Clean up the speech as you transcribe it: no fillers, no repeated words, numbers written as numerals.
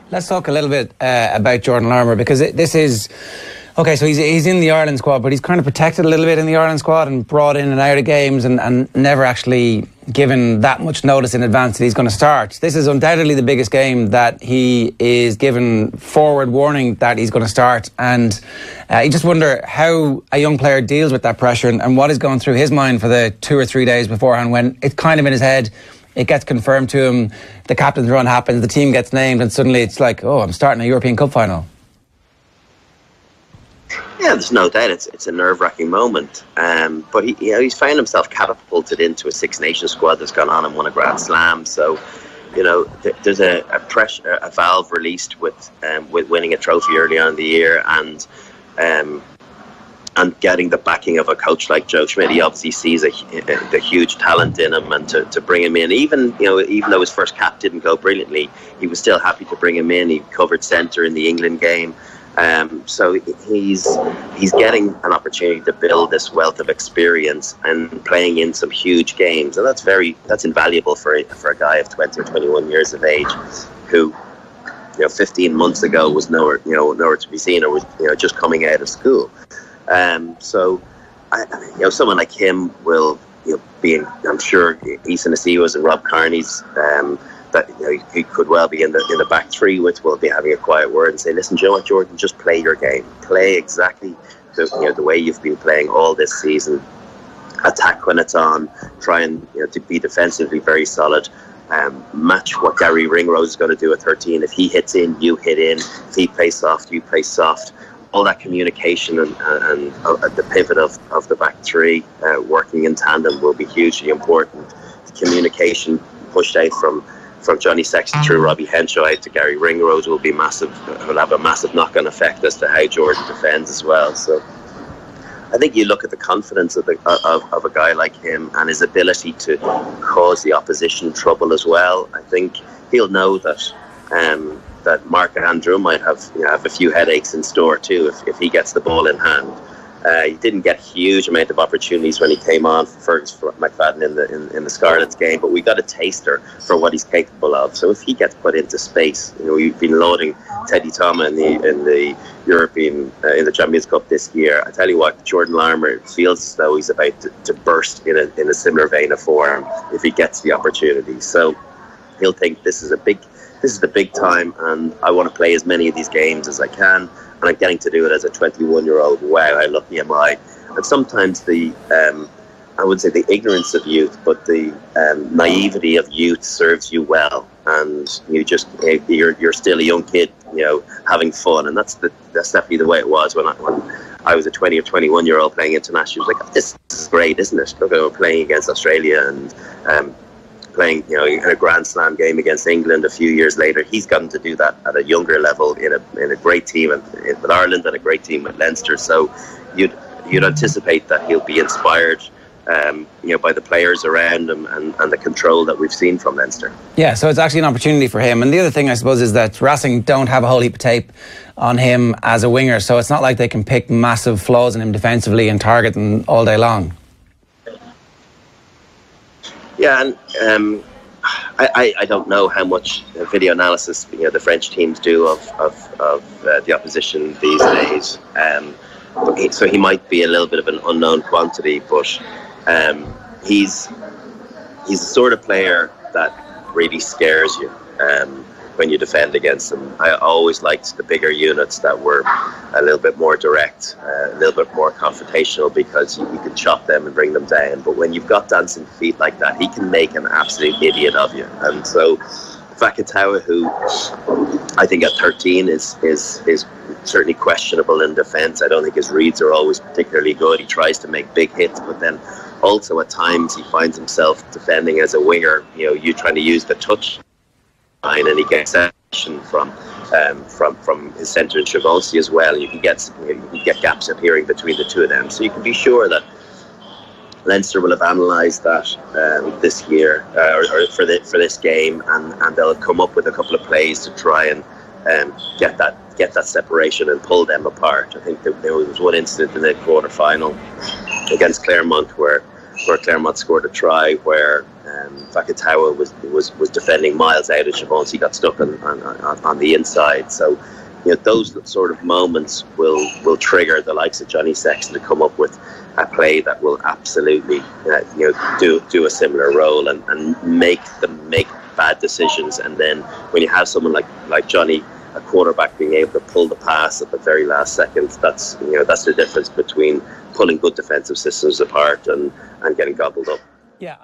Let's talk a little bit about Jordan Larmour, because this is... Okay, so he's in the Ireland squad, but he's kind of protected a little bit in the Ireland squad and brought in and out of games and never actually given that much notice in advance that he's going to start. This is undoubtedly the biggest game that he is given forward warning that he's going to start. And you just wonder how a young player deals with that pressure and what is going through his mind for the 2 or 3 days beforehand, when it's kind of in his head, it gets confirmed to him, the captain's run happens, the team gets named, and suddenly it's like, oh, I'm starting a European Cup final. Yeah, there's no doubt it's a nerve-wracking moment. But he's found himself catapulted into a Six Nations squad that's gone on and won a Grand Slam. So, there's a pressure, a valve released with winning a trophy early on in the year and getting the backing of a coach like Joe Schmidt. He obviously sees the huge talent in him, and to bring him in, even though his first cap didn't go brilliantly, he was still happy to bring him in. He covered centre in the England game. So he's getting an opportunity to build this wealth of experience and playing in some huge games, and that's invaluable for a guy of 20 or 21 years of age, who 15 months ago was nowhere to be seen, or was just coming out of school. So someone like him will be, I'm sure, Ethan Asiwas and Rob Kearney's. That he could well be in the back three with, will be having a quiet word and say, listen, do you know what, Jordan, just play your game, play exactly the way you've been playing all this season, attack when it's on, try and to be defensively very solid, match what Gary Ringrose is going to do at 13. If he hits in, you hit in. If he plays soft, you play soft. All that communication and at the pivot of the back three working in tandem will be hugely important. The communication pushed out from Johnny Sexton through Robbie Henshaw out to Gary Ringrose will be massive. Will have a massive knock-on effect as to how Jordan defends as well. So I think you look at the confidence of a guy like him and his ability to cause the opposition trouble as well. I think he'll know that Mark Andrew might have a few headaches in store too if he gets the ball in hand. He didn't get a huge amount of opportunities when he came on for Fergus McFadden in the Scarlets game, but we got a taster for what he's capable of. So if he gets put into space, we've been loading Teddy Thomas in the European in the Champions Cup this year. I tell you what, Jordan Larmour feels as though he's about to burst in a similar vein of form if he gets the opportunity. So he'll think this is the big time, and I want to play as many of these games as I can. And I'm getting to do it as a 21-year-old. Wow, how lucky am I? And sometimes I would say the ignorance of youth, but the naivety of youth serves you well. And you're still a young kid, having fun. And that's definitely the way it was when I was a 20 or 21-year-old playing international. It was like, this is great, isn't it? Look, we're playing against Australia and playing in a Grand Slam game against England a few years later. He's gotten to do that at a younger level in a great team with Ireland and a great team with Leinster. So you'd anticipate that he'll be inspired by the players around him and the control that we've seen from Leinster. Yeah, so it's actually an opportunity for him. And the other thing, I suppose, is that Racing don't have a whole heap of tape on him as a winger, so it's not like they can pick massive flaws in him defensively and target them all day long. Yeah, and I don't know how much video analysis the French teams do of the opposition these days. So he might be a little bit of an unknown quantity, but he's the sort of player that really scares you when you defend against him. I always liked the bigger units that were a little bit more direct, a little bit more confrontational, because you could chop them and bring them down. But when you've got dancing feet like that, he can make an absolute idiot of you. And so Vakatawa, who I think at 13 is certainly questionable in defence. I don't think his reads are always particularly good. He tries to make big hits, but then also at times he finds himself defending as a winger. You trying to use the touch line, and he gets action from his centre in Chavosi as well. You can get gaps appearing between the two of them. So you can be sure that Leinster will have analysed that this year or for this game, and they'll come up with a couple of plays to try and get that separation and pull them apart. I think there was one incident in the quarter final against Claremont where where Claremont scored a try where Vakatawa was defending miles out, and Siobhan got stuck on the inside. So, those sort of moments will trigger the likes of Johnny Sexton to come up with a play that will absolutely do a similar role and make bad decisions. And then when you have someone like Johnny, a quarterback, being able to pull the pass at the very last second, that's the difference between pulling good defensive systems apart and getting gobbled up. Yeah,